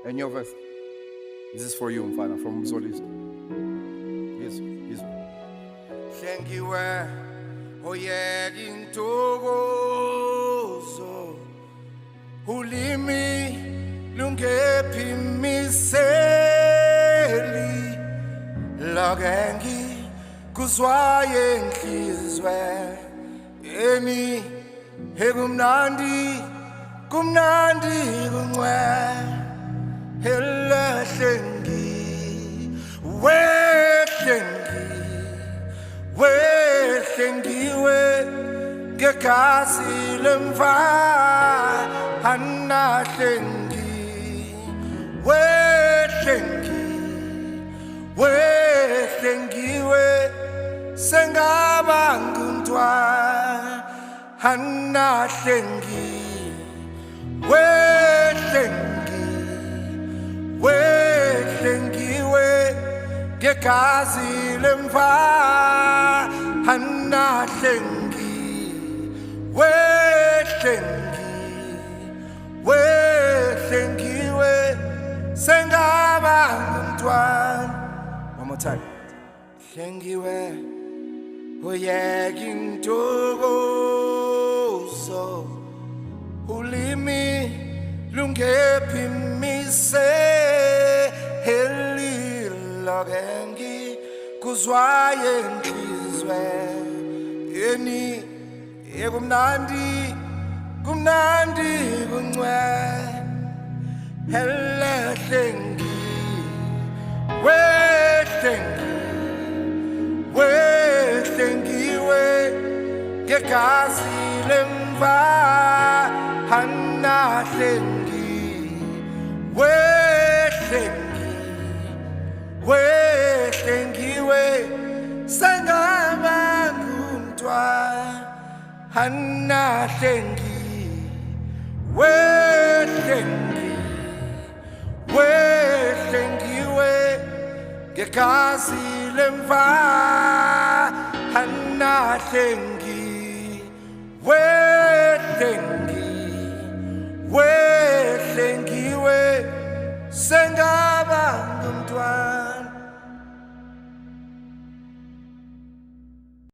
And your verse. This is for you, Mfana, from Solist. Yes, yes. Hlengiwe oyeka intokozo ulimi lungephi miseli lakengi kuzwaye enhlizwe eni hekumnandi kuncwe helahlengi wehlengiwe ngegazi lemfana hlengi wehlengiwe sengaba ngumntwana hlengi wehlengiwe ngegazi lemfana hlengi wehlengiwe sengaba ngumntwana. One more time. Hlengiwe oyeka intokozo ulimi lungephi miseli lakengi kuzwaye enhlizwe eni kumnandi kuncwe helahlengi wehlengiwe ngegazi lemfana hlengi wehlengiwe sengaba ngumntwana hlengi wehlengiwe ngegazi lemfana hlengi wehlengiwe senga